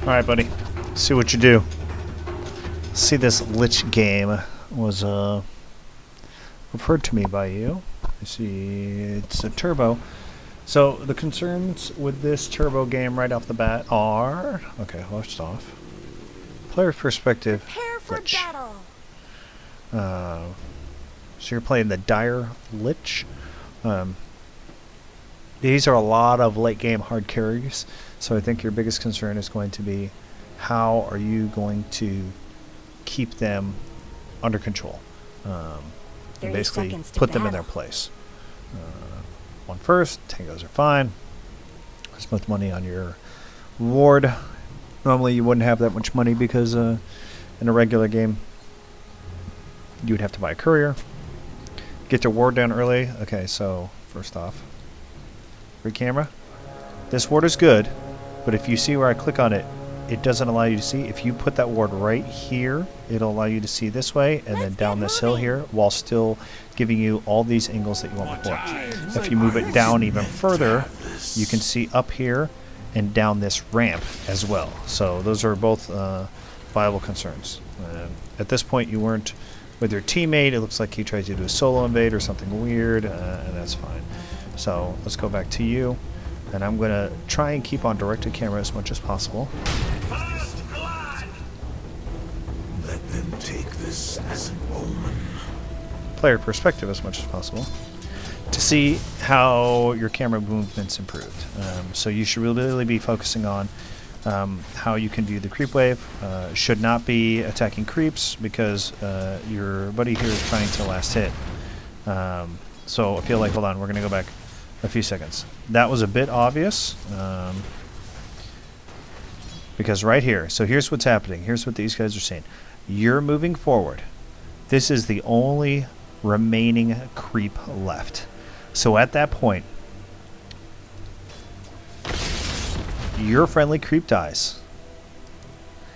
Alright, buddy. See what you do. See, this Lich game was referred to me by you. I see it's a turbo. So the concerns with this turbo game right off the bat are... Okay, first off. Player perspective. Prepare for Lich. battle. So you're playing the Dire Lich. These are a lot of late game hard carries. So I think your biggest concern is going to be how are you going to keep them under control. And basically put them in their place. One first, tangos are fine. Spent money on your ward. Normally you wouldn't have that much money because in a regular game you would have to buy a courier. Get your ward down early. Okay, so first off, free camera. This ward is good, but if you see where I click on it, it doesn't allow you to see. If you put that ward right here, it'll allow you to see this way and then down this hill here while still giving you all these angles that you want before. If you move it down even further, you can see up here and down this ramp as well. So those are both viable concerns. At this point, you weren't with your teammate. It looks like he tries to do a solo invade or something weird, and that's fine. So let's go back to you. And I'm going to try and keep on directed camera as much as possible. Let them take this as an omen. Player perspective as much as possible to see how your camera movement's improved. So you should really be focusing on how you can view the creep wave. Should not be attacking creeps because your buddy here is trying to last hit. So I feel like, hold on, we're going to go back a few seconds. That was a bit obvious because right here, so here's what's happening. Here's what these guys are saying. You're moving forward. This is the only remaining creep left. So at that point, your friendly creep dies.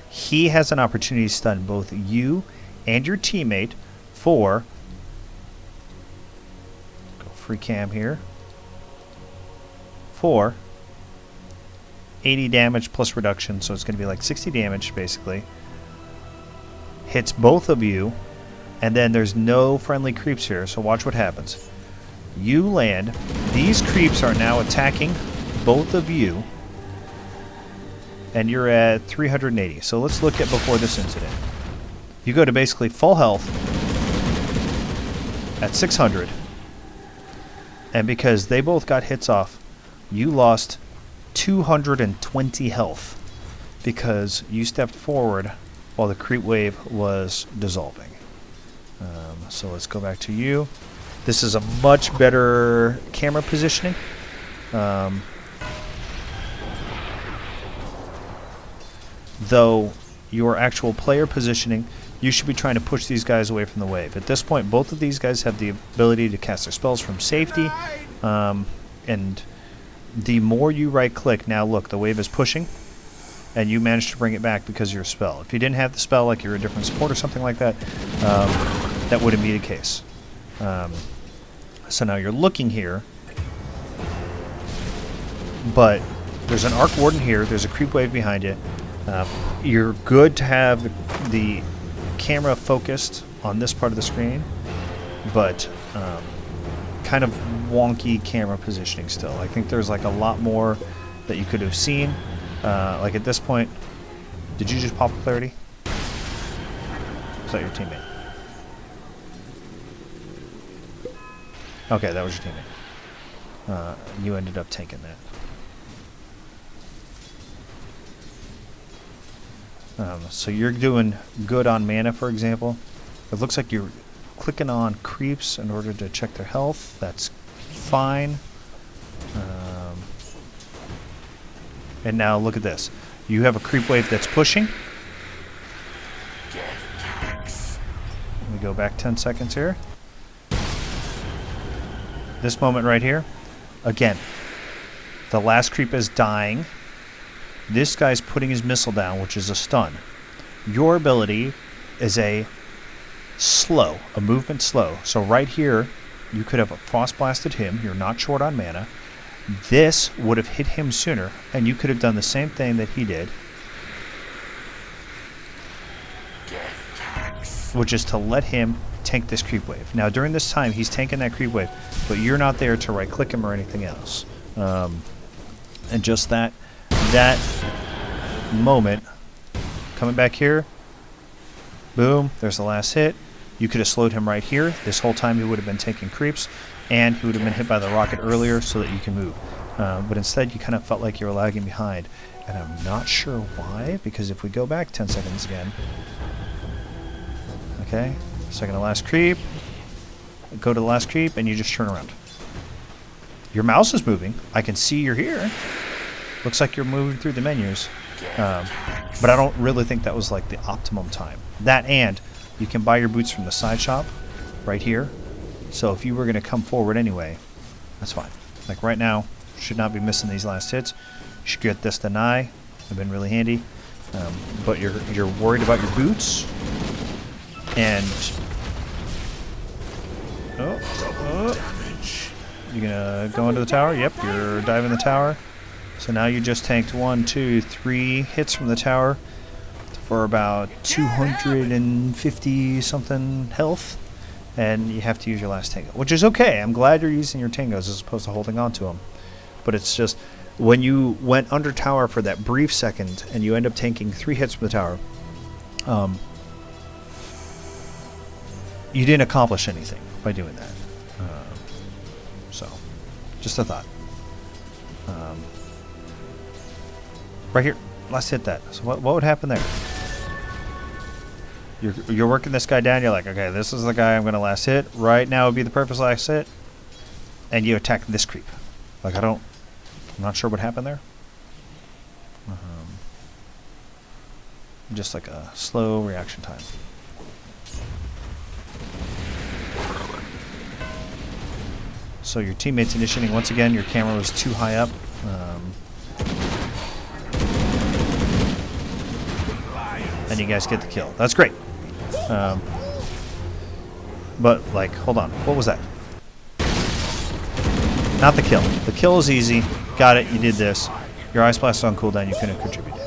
He has an opportunity to stun both you and your teammate for, go free cam here, for 80 damage plus reduction, so it's going to be like 60 damage basically. Hits both of you, and then there's no friendly creeps here, so watch what happens. You land, these creeps are now attacking both of you, and you're at 380. So let's look at before this incident. You go to basically full health at 600, and because they both got hits off, you lost 220 health because you stepped forward while the creep wave was dissolving. So let's go back to you. This is a much better camera positioning. Though your actual player positioning, you should be trying to push these guys away from the wave. At this point, both of these guys have the ability to cast their spells from safety, and the more you right-click, now look, the wave is pushing, and you managed to bring it back because of your spell. If you didn't have the spell, like you're a different support or something like that, that wouldn't be the case. So now you're looking here, but there's an Arc Warden here, there's a creep wave behind it. You're good to have the camera focused on this part of the screen, but kind of wonky camera positioning still. I think there's like a lot more that you could have seen. Like at this point, did you just pop clarity? Is that your teammate? Okay, that was your teammate. You ended up taking that. So you're doing good on mana, for example. It looks like you're clicking on creeps in order to check their health. That's fine. And now look at this. You have a creep wave that's pushing. Let me go back 10 seconds here. This moment right here. Again, the last creep is dying. This guy's putting his missile down, which is a stun. Your ability is a movement slow. So right here, you could have frost blasted him. You're not short on mana. This would have hit him sooner, and you could have done the same thing that he did which is to let him tank this creep wave. Now, during this time, he's tanking that creep wave, but you're not there to right-click him or anything else. And just that moment, coming back here, boom, there's the last hit. You could have slowed him right here. This whole time he would have been taking creeps, and he would have been hit by the rocket earlier so that you can move. But instead, you kind of felt like you were lagging behind. And I'm not sure why, because if we go back 10 seconds again, okay, second to last creep, go to the last creep, and you just turn around. Your mouse is moving. I can see you're here. Looks like you're moving through the menus. But I don't really think that was like the optimum time. That, and you can buy your boots from the side shop right here. So if you were going to come forward anyway, that's fine. Like right now, should not be missing these last hits. You should get this deny. Have been really handy. But you're worried about your boots. And you're gonna go into the tower. Yep, you're diving the tower. So now you just tanked 1, 2, 3 hits from the tower for about 250 something health, and you have to use your last tango, which is okay. I'm glad you're using your tangos as opposed to holding on to them. But it's just when you went under tower for that brief second and you end up tanking 3 hits from the tower, you didn't accomplish anything by doing that. So, just a thought. Right here, let's hit that. So what would happen there? You're working this guy down. You're like, okay, this is the guy I'm gonna last hit. Right now would be the perfect last hit, and you attack this creep. Like I'm not sure what happened there. Just like a slow reaction time. So your teammates initiating once again. Your camera was too high up. And you guys get the kill. That's great. But, like, hold on. What was that? Not the kill. The kill is easy. Got it. You did this. Your Ice Blast on cooldown. You couldn't have contributed.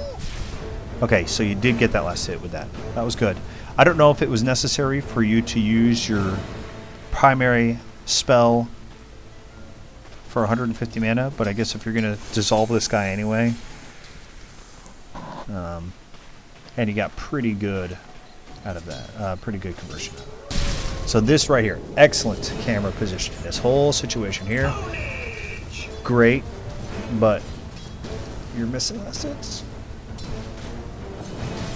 Okay, so you did get that last hit with that. That was good. I don't know if it was necessary for you to use your primary spell for 150 mana, but I guess if you're going to dissolve this guy anyway... and you got pretty good out of that. Pretty good conversion. So this right here, excellent camera position. This whole situation here, great, but you're missing last hits.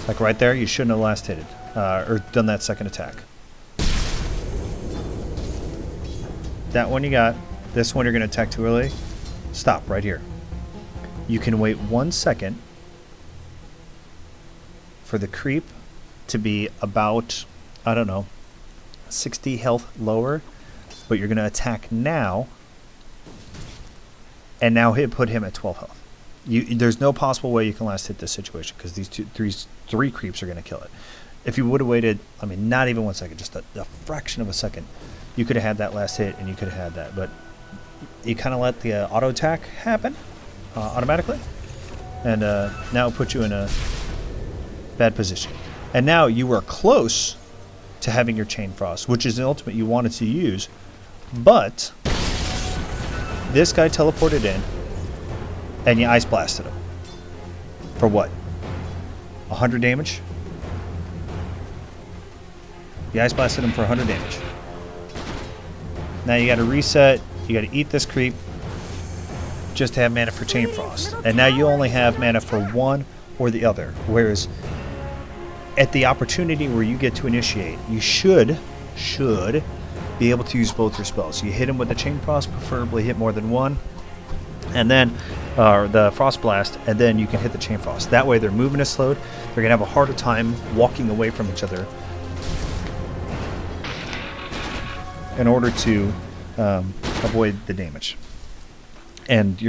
Like right there, you shouldn't have last hitted or done that second attack. That one you got. This one you're going to attack too early. Stop right here. You can wait 1 second for the creep to be about, I don't know, 60 health lower, but you're going to attack now, and now put him at 12 health. There's no possible way you can last hit this situation because these three creeps are going to kill it. If you would have waited, I mean, not even 1 second, just a fraction of a second, you could have had that last hit and you could have had that, but you kind of let the auto attack happen automatically, and now it puts you in a bad position. And now you are close to having your Chain Frost, which is the ultimate you wanted to use, but this guy teleported in and you Ice Blasted him. For what? 100 damage? You Ice Blasted him for 100 damage. Now you gotta reset, you gotta eat this creep just to have mana for Chain Frost. And now you only have mana for one or the other, whereas at the opportunity where you get to initiate, you should be able to use both your spells. You hit him with the Chain Frost, preferably hit more than one, and then the Frost Blast, and then you can hit the Chain Frost. That way their movement is slowed. They're going to have a harder time walking away from each other in order to avoid the damage. And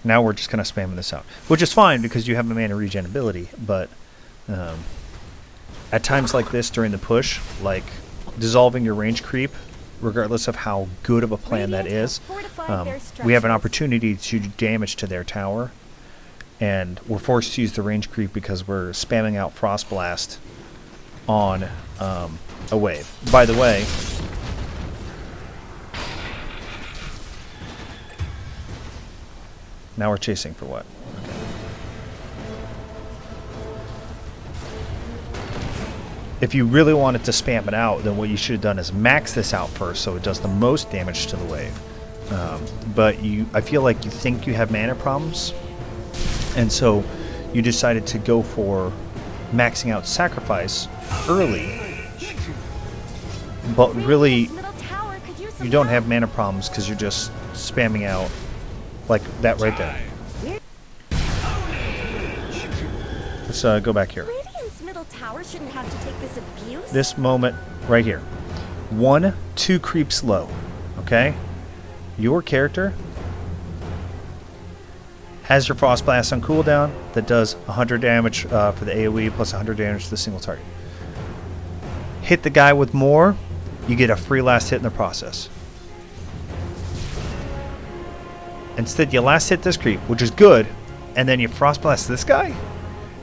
now we're just kind of spamming this out, which is fine because you have a mana regen ability, but at times like this during the push, like dissolving your range creep, regardless of how good of a plan that is, we have an opportunity to do damage to their tower, and we're forced to use the range creep because we're spamming out Frost Blast on a wave. By the way, now we're chasing for what? Okay. If you really wanted to spam it out, then what you should have done is max this out first so it does the most damage to the wave. But I feel like you think you have mana problems, and so you decided to go for maxing out sacrifice early, but really you don't have mana problems because you're just spamming out like that right there. Let's go back here. Radiant's middle tower shouldn't have to take this abuse. This moment right here. 1, 2 creeps low. Okay? Your character has your Frost Blast on cooldown that does 100 damage for the AoE plus 100 damage to the single target. Hit the guy with more, you get a free last hit in the process. Instead, you last hit this creep, which is good, and then you Frost Blast this guy,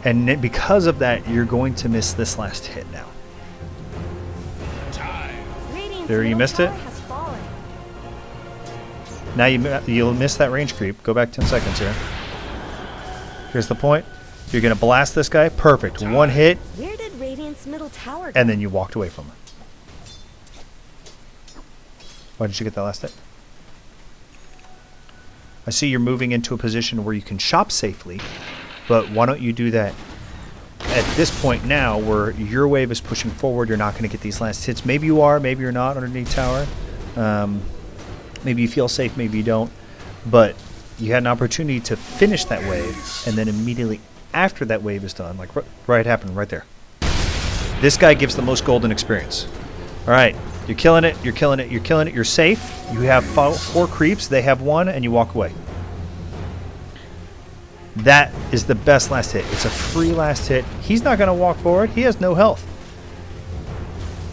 and because of that, you're going to miss this last hit now. There, you missed it. Now you'll miss that range creep. Go back 10 seconds here. Here's the point. You're going to blast this guy. Perfect. One hit. Where did Radiant's middle tower go? And then you walked away from it. Why did you get that last hit? I see you're moving into a position where you can shop safely, but why don't you do that at this point now where your wave is pushing forward? You're not going to get these last hits. Maybe you are, maybe you're not underneath tower. Maybe you feel safe, maybe you don't. But you had an opportunity to finish that wave, and then immediately after that wave is done, like right happened right there. This guy gives the most golden experience. All right, you're killing it, you're killing it, you're killing it, you're safe. You have 4 creeps, they have 1, and you walk away. That is the best last hit. It's a free last hit. He's not going to walk forward. He has no health.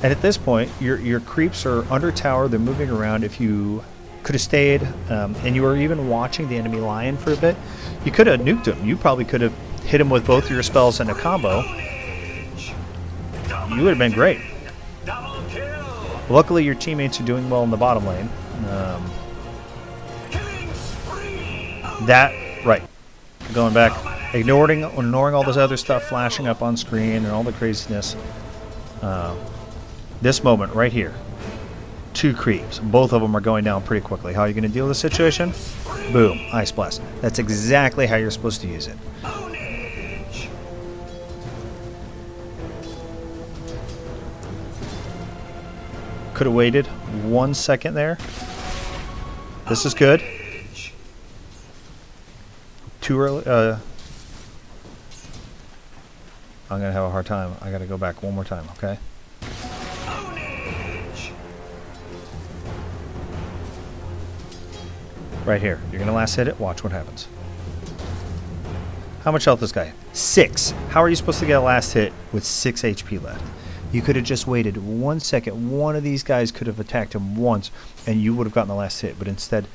And at this point, your creeps are under tower. They're moving around. If you could have stayed, and you were even watching the enemy lion for a bit, you could have nuked him. You probably could have hit him with both of your spells in a combo. You would have been great. Luckily, your teammates are doing well in the bottom lane. Right. Going back, ignoring all this other stuff flashing up on screen and all the craziness. This moment right here. 2 creeps. Both of them are going down pretty quickly. How are you going to deal with the situation? Boom. Ice Blast. That's exactly how you're supposed to use it. Could have waited 1 second there. This is good. Too early. I'm going to have a hard time. I got to go back one more time, okay? Right here. You're going to last hit it. Watch what happens. How much health this guy? 6. How are you supposed to get a last hit with 6 HP left? You could have just waited 1 second. One of these guys could have attacked him once, and you would have gotten the last hit. But instead,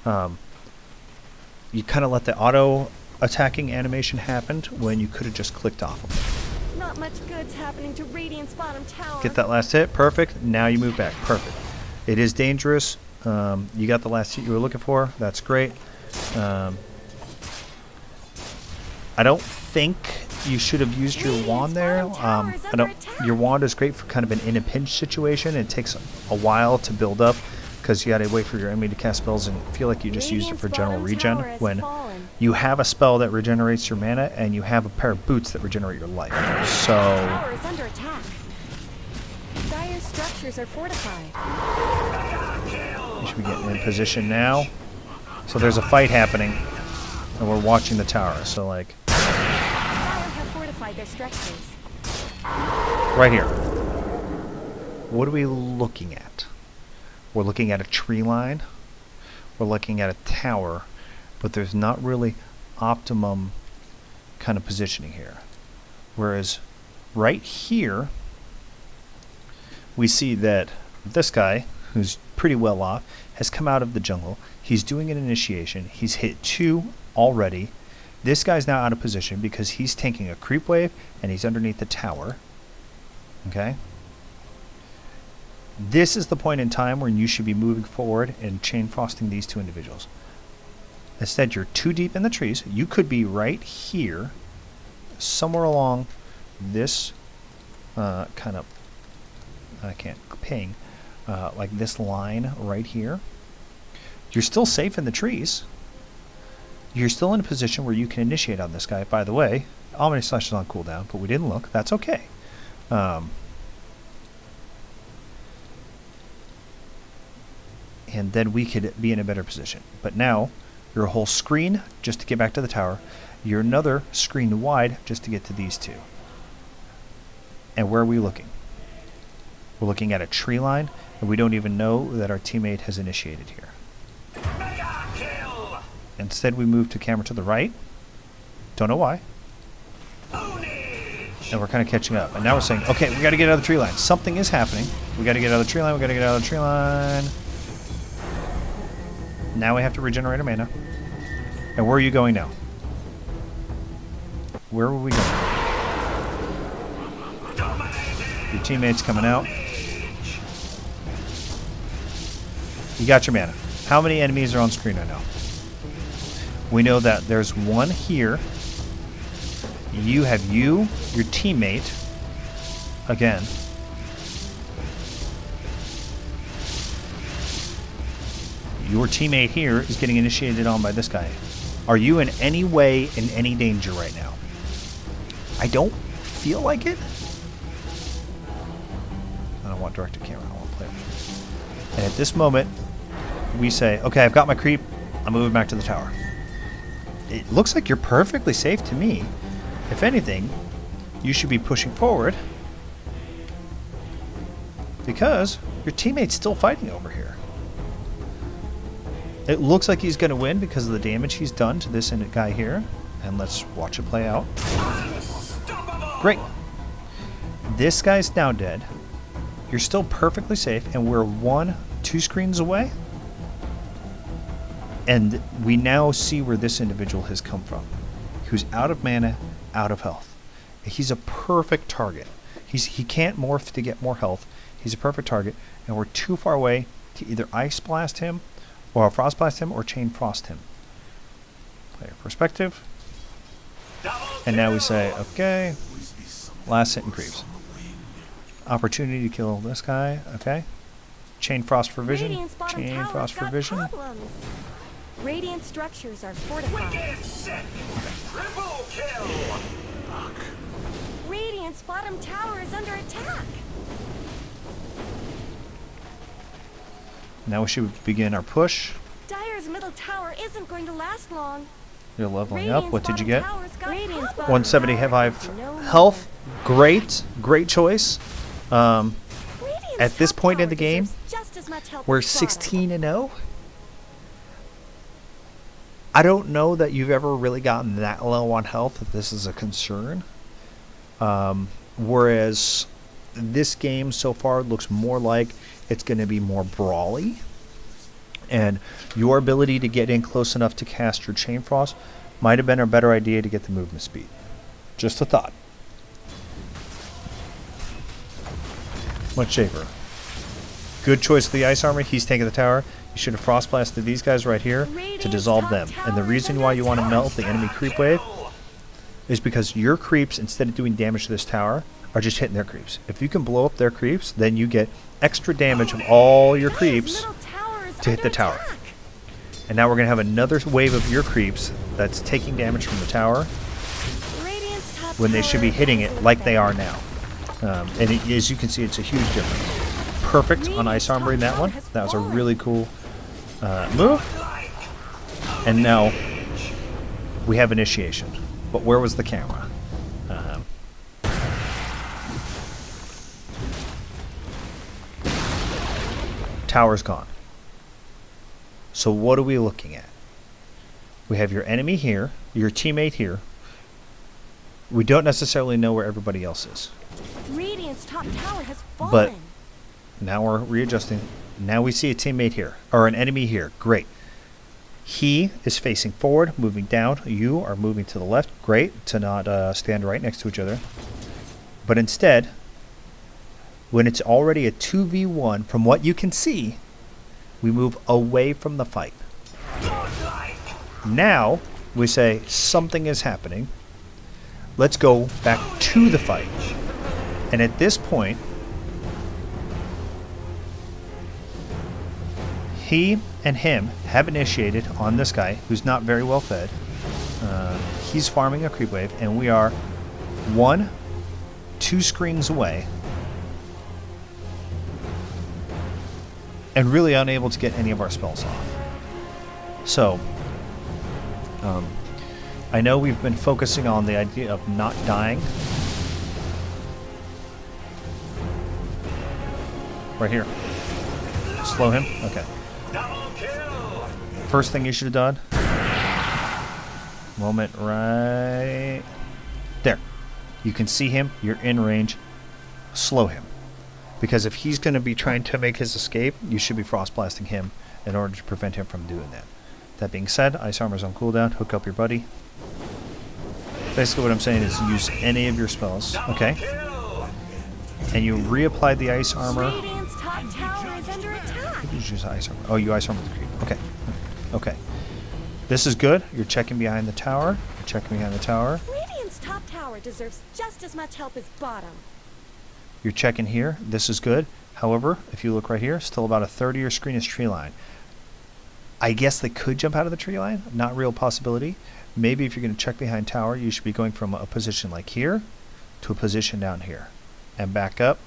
you kind of let the auto attacking animation happen when you could have just clicked off him. Not much good's happening to Radiant's bottom tower. Get that last hit. Perfect. Now you move back. Perfect. It is dangerous. You got the last hit you were looking for. That's great. I don't think you should have used your wand there. Your wand is great for kind of an in a pinch situation. It takes a while to build up because you got to wait for your enemy to cast spells and feel like you just used it for general regen when you have a spell that regenerates your mana and you have a pair of boots that regenerate your life. So Tower is under attack. Dire structures are fortified. You should be getting in position now. So there's a fight happening, and we're watching the tower. So like, Dire have fortified their structures. right here. What are we looking at? We're looking at a tree line. We're looking at a tower, but there's not really optimum kind of positioning here. Whereas right here, we see that this guy, who's pretty well off, has come out of the jungle. He's doing an initiation. He's hit 2 already. This guy's now out of position because he's tanking a creep wave and he's underneath the tower. Okay? This is the point in time when you should be moving forward and chain frosting these two individuals. Instead, you're too deep in the trees. You could be right here, somewhere along this kind of, I can't ping, like this line right here. You're still safe in the trees. You're still in a position where you can initiate on this guy. By the way, Omni Slash is on cooldown, but we didn't look. That's okay. And then we could be in a better position. But now, you're a whole screen just to get back to the tower. You're another screen wide just to get to these two. And where are we looking? We're looking at a tree line, and we don't even know that our teammate has initiated here. Instead, we move to camera to the right. Don't know why. And we're kind of catching up. And now we're saying, okay, we got to get out of the tree line. Something is happening. We got to get out of the tree line. We got to get out of the tree line. Now we have to regenerate our mana. And where are you going now? Where are we going? Your teammate's coming out. You got your mana. How many enemies are on screen right now? We know that there's one here. You have your teammate, again. Your teammate here is getting initiated on by this guy. Are you in any way in any danger right now? I don't feel like it. I don't want directed camera. I want player. And at this moment, we say, okay, I've got my creep. I'm moving back to the tower. It looks like you're perfectly safe to me. If anything, you should be pushing forward because your teammate's still fighting over here. It looks like he's going to win because of the damage he's done to this guy here. And let's watch it play out. Great. This guy's now dead. You're still perfectly safe, and we're 2 screens away. And we now see where this individual has come from. Who's out of mana, out of health. He's a perfect target. He can't morph to get more health. He's a perfect target, and we're too far away to either Ice Blast him, or Frost Blast him, or Chain Frost him. Player perspective. And now we say, okay, last hit and creeps. Opportunity to kill this guy, okay. Chain Frost for vision. Chain Frost for vision. Radiant structures are fortified. Triple kill. Radiant's bottom tower is under attack. Now we should begin our push. Dire's middle tower isn't going to last long. You're leveling up. What did you get? 175 health. Great choice. At this point in the game, we're 16-0. I don't know that you've ever really gotten that low on health if this is a concern. Whereas this game so far looks more like it's going to be more brawly. And your ability to get in close enough to cast your Chain Frost might have been a better idea to get the movement speed. Just a thought. Much safer. Good choice of the ice armor. He's taking the tower. You should have frost blasted these guys right here to dissolve them. And the reason why you want to melt the enemy creep wave is because your creeps, instead of doing damage to this tower, are just hitting their creeps. If you can blow up their creeps, then you get extra damage of all your creeps to hit the tower. And now we're going to have another wave of your creeps that's taking damage from the tower when they should be hitting it like they are now. And as you can see, it's a huge difference. Perfect on ice armor in that one. That was a really cool move. And now we have initiation. But where was the camera? Tower's gone. So what are we looking at? We have your enemy here, your teammate here. We don't necessarily know where everybody else is. Radiant's top tower has fallen. But now we're readjusting. Now we see a teammate here, or an enemy here. Great. He is facing forward, moving down. You are moving to the left. Great, to not stand right next to each other. But instead, When it's already a 2v1, from what you can see, we move away from the fight. Now, we say something is happening. Let's go back to the fight. And at this point, he and him have initiated on this guy who's not very well fed. He's farming a creep wave, and we are 2 screens away and really unable to get any of our spells off. So, I know we've been focusing on the idea of not dying. Right here. Slow him? Okay. First thing you should have done. Moment right there. You can see him. You're in range. Slow him. Because if he's going to be trying to make his escape, you should be frost blasting him in order to prevent him from doing that. That being said, Ice Armor's on cooldown. Hook up your buddy. Basically what I'm saying is use any of your spells. Okay. And you reapply the Ice Armor. Radiant's top tower is under attack. You use Ice Armor. Oh, you Ice Armor the creep. Okay. Okay. This is good. You're checking behind the tower. You're checking behind the tower. Radiant's top tower deserves just as much help as bottom. You're checking here. This is good. However, if you look right here, still about a third of your screen is tree line. I guess they could jump out of the tree line. Not real possibility. Maybe if you're going to check behind tower, you should be going from a position like here to a position down here. And back up.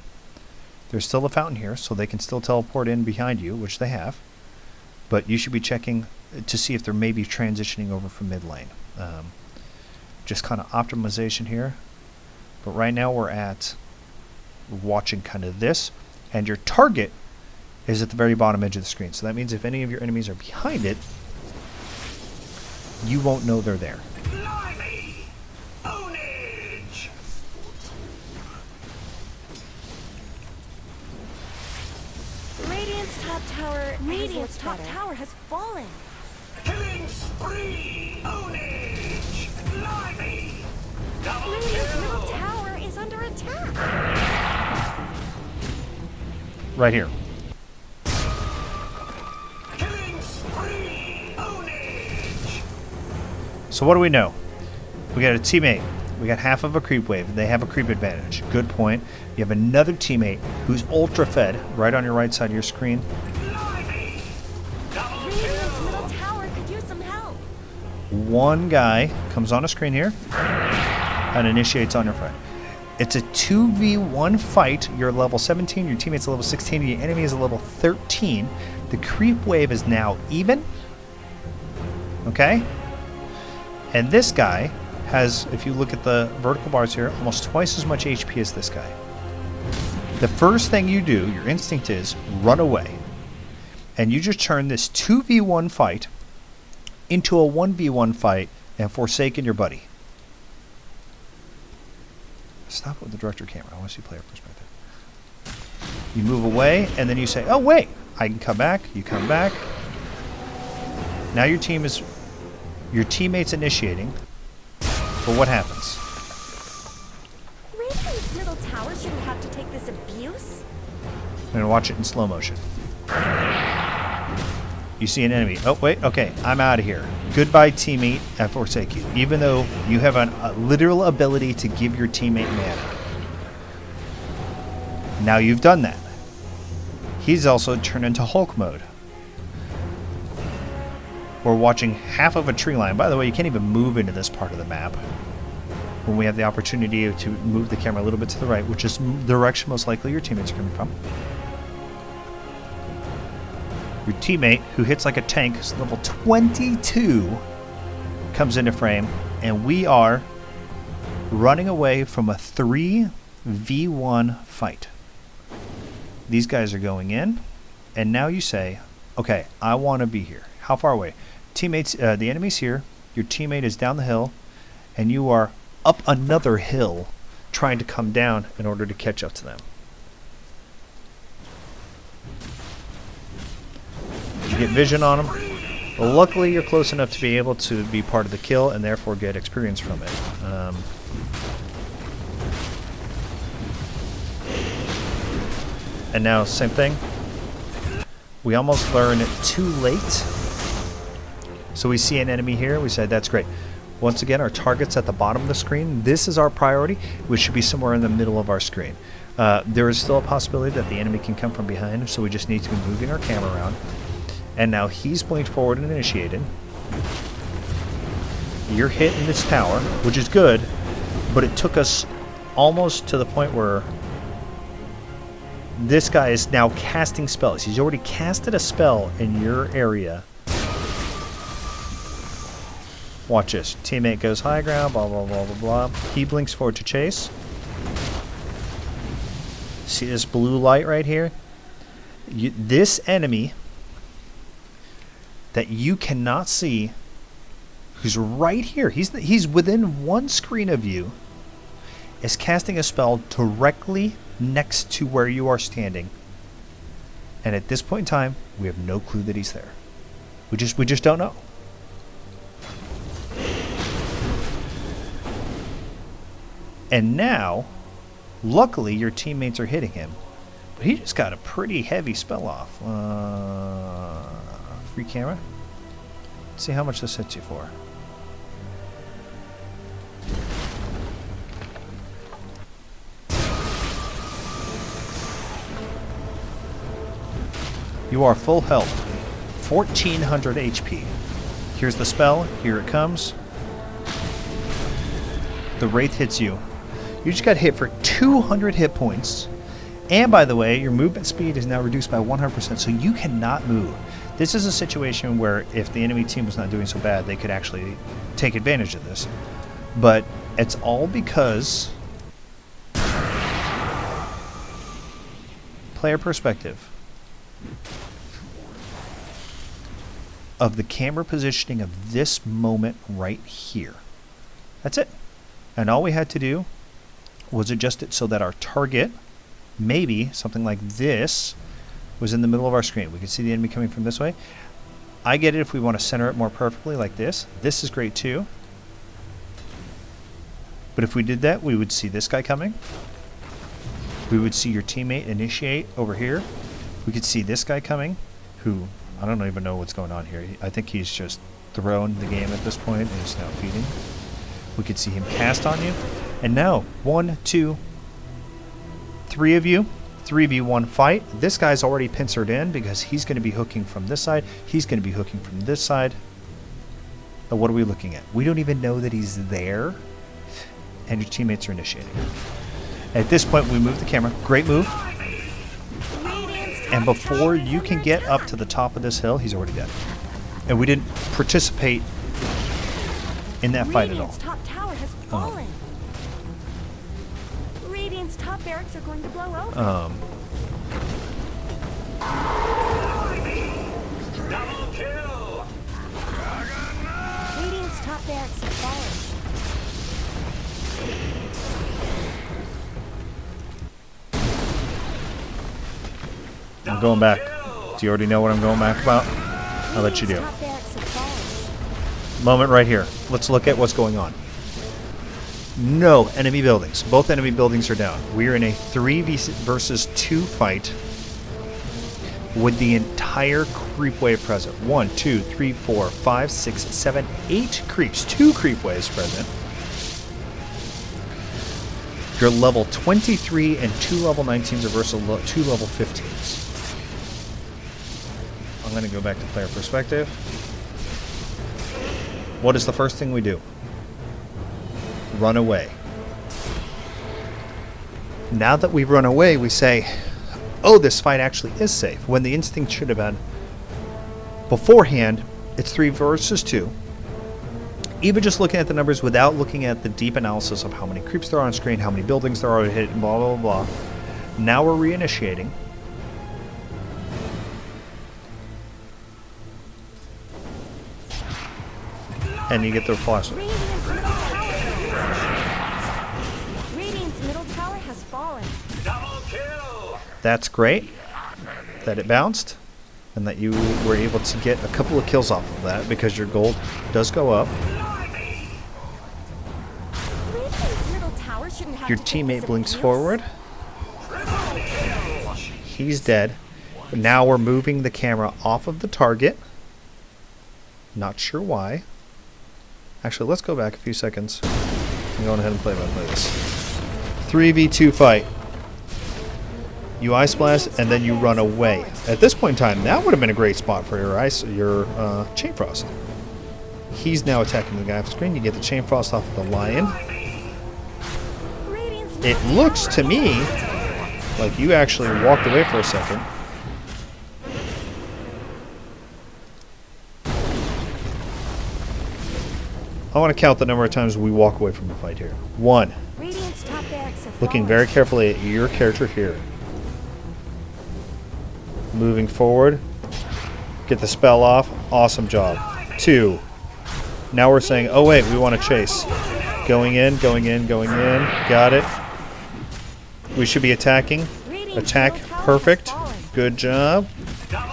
There's still a fountain here, so they can still teleport in behind you, which they have. But you should be checking to see if they're maybe transitioning over from mid lane. Just kind of optimization here. But right now we're watching kind of this. And your target is at the very bottom edge of the screen. So that means if any of your enemies are behind it, you won't know they're there. Blimey! Ownage! Radiant's top tower has fallen. Killing spree! Ownage! Blimey! Double Radiant's middle kill! tower is under attack. Right here. Killing spree! Ownage! So what do we know? We got a teammate. We got half of a creep wave. They have a creep advantage. Good point. You have another teammate who's ultra fed right on your right side of your screen. Blimey! Double Radiant's kill! middle tower could use some help. One guy comes on a screen here and initiates on your friend. It's a 2v1 fight. You're level 17, your teammate's level 16, your enemy is a level 13. The creep wave is now even. Okay? And this guy has, if you look at the vertical bars here, almost twice as much HP as this guy. The first thing you do, your instinct is run away. And you just turn this 2v1 fight into a 1v1 fight and forsaken your buddy. Stop it with the director camera. I want to see player perspective. You move away, and then you say, oh, wait, I can come back. You come back. Now your teammate's initiating. But what happens? Radiant's middle tower shouldn't have to take this abuse. I'm going to watch it in slow motion. You see an enemy. Oh, wait, okay, I'm out of here. Goodbye, teammate. I forsake you. Even though you have a literal ability to give your teammate mana. Now you've done that. He's also turned into Hulk mode. We're watching half of a tree line. By the way, you can't even move into this part of the map when we have the opportunity to move the camera a little bit to the right, which is the direction most likely your teammates are coming from. Your teammate, who hits like a tank, is level 22, comes into frame, and we are running away from a 3v1 fight. These guys are going in, and now you say, okay, I want to be here. How far away? Teammates, the enemy's here, your teammate is down the hill, and you are up another hill trying to come down in order to catch up to them. You get vision on them. Well, luckily, you're close enough to be able to be part of the kill and therefore get experience from it. And now, same thing. We almost learn too late. So we see an enemy here. We said, that's great. Once again, our target's at the bottom of the screen. This is our priority, which should be somewhere in the middle of our screen. There is still a possibility that the enemy can come from behind, so we just need to be moving our camera around. And now he's blinked forward and initiated. You're hitting this tower, which is good, but it took us almost to the point where this guy is now casting spells. He's already casted a spell in your area. Watch this. Teammate goes high ground, blah, blah, blah, blah, blah. He blinks forward to chase. See this blue light right here? This enemy that you cannot see, who's right here, he's within one screen of you, is casting a spell directly next to where you are standing. And at this point in time, we have no clue that he's there. We just don't know. And now, luckily, your teammates are hitting him. But he just got a pretty heavy spell off. Free camera? Let's see how much this hits you for. You are full health. 1400 HP. Here's the spell. Here it comes. The Wraith hits you. You just got hit for 200 hit points. And by the way, your movement speed is now reduced by 100%, so you cannot move. This is a situation where if the enemy team was not doing so bad, they could actually take advantage of this. But it's all because player perspective of the camera positioning of this moment right here. That's it. And all we had to do was adjust it so that our target, maybe something like this, was in the middle of our screen. We can see the enemy coming from this way. I get it if we want to center it more perfectly like this. This is great too. But if we did that, we would see this guy coming. We would see your teammate initiate over here. We could see this guy coming, who, I don't even know what's going on here. I think he's just thrown the game at this point and is now feeding. We could see him cast on you. And now, 1, 2, 3 of you. 3v1 fight. This guy's already pincered in because he's going to be hooking from this side. He's going to be hooking from this side. But what are we looking at? We don't even know that he's there. And your teammates are initiating. At this point, we move the camera. Great move. And before you can get up to the top of this hill, he's already dead. And we didn't participate in that fight at all. Top tower has fallen. Radiant's top barracks are going to blow over. Double kill! Radiant's top barracks have fallen. I'm going back. Do you already know what I'm going back about? I'll let you do. Top barracks have fallen. Moment right here. Let's look at what's going on. No enemy buildings. Both enemy buildings are down. We are in a 3 versus 2 fight with the entire creep wave present. 1, 2, 3, 4, 5, 6, 7, 8 creeps. 2 creep waves present. You're level 23 and 2 level 19s are versus 2 level 15s. I'm going to go back to player perspective. What is the first thing we do? Run away. Now that we run away, we say, oh, this fight actually is safe. When the instinct should have been, beforehand, it's 3 versus 2. Even just looking at the numbers without looking at the deep analysis of how many creeps there are on screen, how many buildings there are hit, and blah, blah, blah. Now we're reinitiating. And you get the flash. Radiant's middle tower has fallen. Double kill! That's great that it bounced and that you were able to get a couple of kills off of that because your gold does go up. Radiant's middle tower shouldn't have Your to take teammate this blinks abuse. forward. He's dead. But now we're moving the camera off of the target. Not sure why. Actually, let's go back a few seconds. I'm going ahead and play this. 3v2 fight. You ice blast and then you run away. At this point in time, that would have been a great spot for your chain frost. He's now attacking the guy off screen. You get the chain frost off of the lion. It looks to me like you actually walked away for a second. I want to count the number of times we walk away from the fight here. 1. Looking very carefully at your character here. Moving forward. Get the spell off. Awesome job. 2. Now we're saying, oh wait, we want to chase. Going in, going in, going in. Got it. We should be attacking. Attack. Perfect. Good job.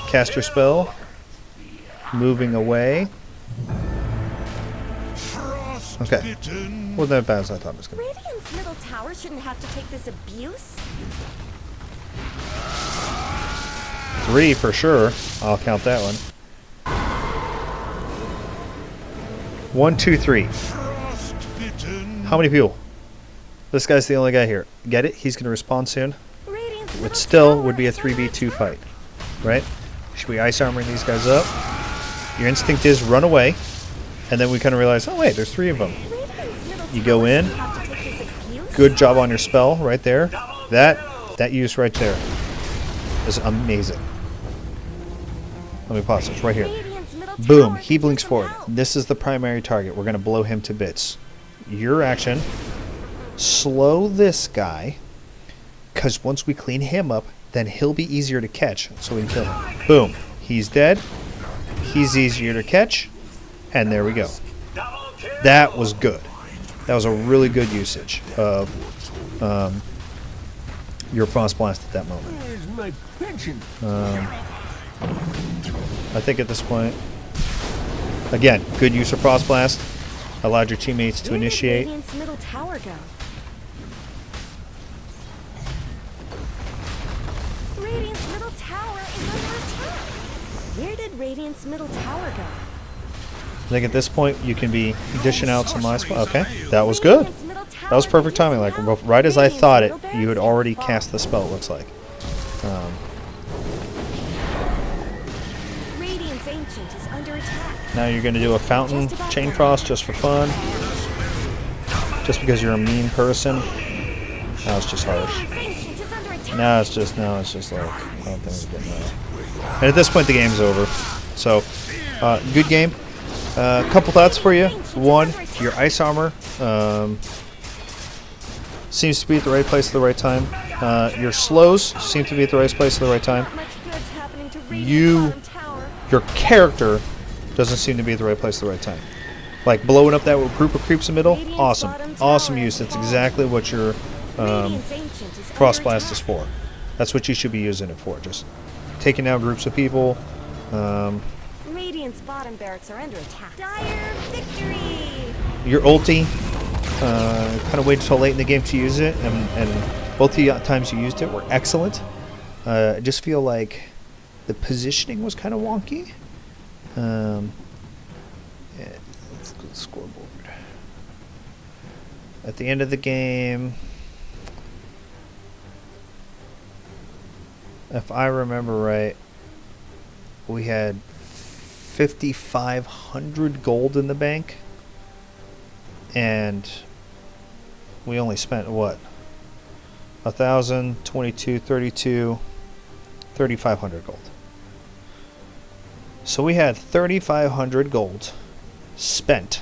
Cast your spell. Moving away. Okay. Wasn't that bad as I thought it was going to be. Radiant's middle tower shouldn't have to take this abuse. 3 for sure. I'll count that one. 1, 2, 3. How many people? This guy's the only guy here. Get it? He's going to respawn soon. It still would be a 3v2 fight. Right? Should we ice armor these guys up? Your instinct is run away. And then we kind of realize, oh wait, there's 3 of them. You go in. Good job on your spell right there. That use right there is amazing. Let me pause this right here. Boom, he blinks forward. This is the primary target. We're going to blow him to bits. Your action, slow this guy, because once we clean him up, then he'll be easier to catch, so we can kill him. Boom, he's dead. He's easier to catch. And there we go. That was good. That was a really good usage of your Frost Blast at that moment. I think at this point, again, good use of Frost Blast. Allowed your teammates to initiate. Radiant's middle tower go? Radiant's middle tower is under attack. Where did Radiant's middle tower go? I think at this point you can be dishing out some ice. Okay, that was good. That was perfect timing. Like right as I thought it, you had already cast the spell. It looks like. Radiant's ancient is under attack. Now you're going to do a fountain chain frost just for fun, just because you're a mean person. That was just harsh. Now it's just like I don't think it's getting out. And at this point the game's over. So good game. Couple thoughts for you. 1, your ice armor seems to be at the right place at the right time. Your slows seem to be at the right place at the right time. Your character doesn't seem to be at the right place at the right time. Like blowing up that group of creeps in the middle, awesome. Awesome use. That's exactly what your Frost Blast is for. That's what you should be using it for. Just taking out groups of people. Radiant's bottom barracks are under attack. Dire victory! Your ulti, kind of waited until late in the game to use it, and both the times you used it were excellent. I just feel like the positioning was kind of wonky. Yeah, let's go to the scoreboard. At the end of the game, if I remember right, we had 5,500 gold in the bank, and we only spent what? 1,000, 22, 32, 3,500 gold. So we had 3,500 gold spent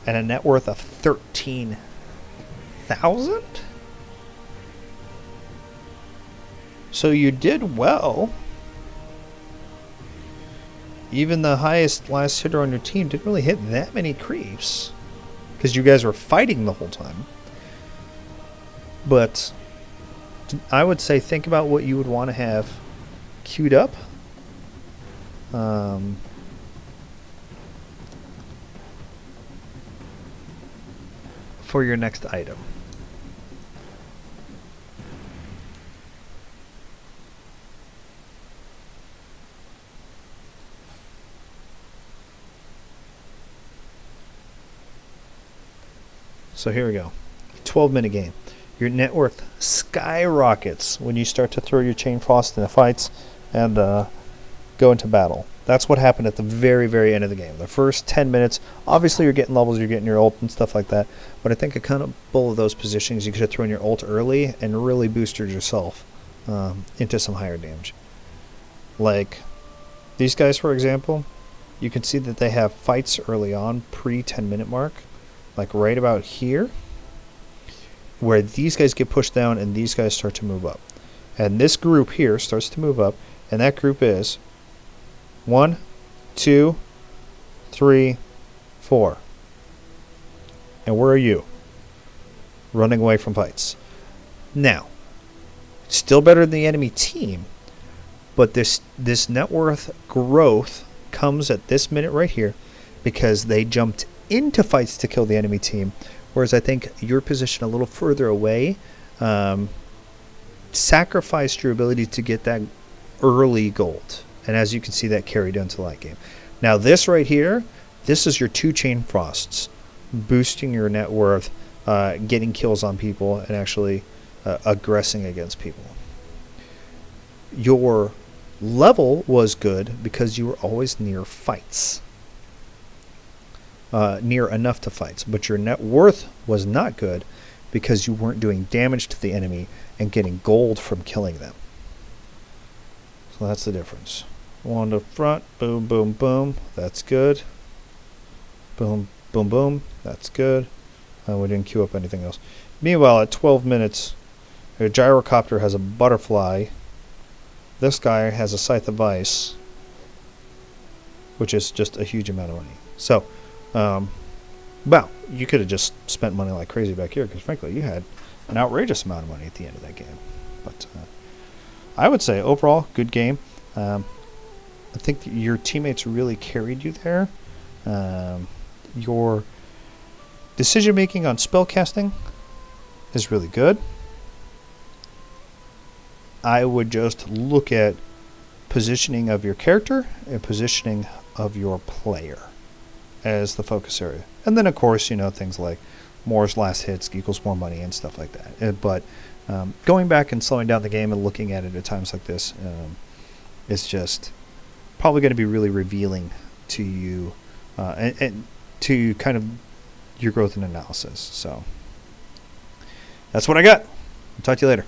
and a net worth of 13,000. So you did well. Even the highest last hitter on your team didn't really hit that many creeps because you guys were fighting the whole time. But I would say think about what you would want to have queued up. For your next item. So here we go. 12-minute game. Your net worth skyrockets when you start to throw your chain frost in the fights and go into battle. That's what happened at the very, very end of the game. The first 10 minutes, obviously you're getting levels, you're getting your ult and stuff like that, but I think a couple of those positions you could have thrown your ult early and really boosted yourself into some higher damage. Like these guys, for example, you can see that they have fights early on, pre-10-minute mark, like right about here, where these guys get pushed down and these guys start to move up. And this group here starts to move up, and that group is 1, 2, 3, 4. And where are you? Running away from fights. Now, still better than the enemy team, but this net worth growth comes at this minute right here because they jumped into fights to kill the enemy team, whereas I think your position a little further away sacrificed your ability to get that early gold. And as you can see, that carried into the late game. Now this right here, this is your 2 chain frosts, boosting your net worth, getting kills on people, and actually aggressing against people. Your level was good because you were always near fights. Near enough to fights. But your net worth was not good because you weren't doing damage to the enemy and getting gold from killing them. So that's the difference. On the front, boom, boom, boom. That's good. Boom, boom, boom. That's good. We didn't queue up anything else. Meanwhile, at 12 minutes, a gyrocopter has a butterfly. This guy has a scythe of ice, which is just a huge amount of money. So, well, you could have just spent money like crazy back here because, frankly, you had an outrageous amount of money at the end of that game. But I would say, overall, good game. I think that your teammates really carried you there. Your decision-making on spellcasting is really good. I would just look at positioning of your character and positioning of your player as the focus area. And then, of course, you know, things like more last hits equals more money and stuff like that. But going back and slowing down the game and looking at it at times like this is just probably going to be really revealing to you and to kind of your growth and analysis. So that's what I got. I'll talk to you later.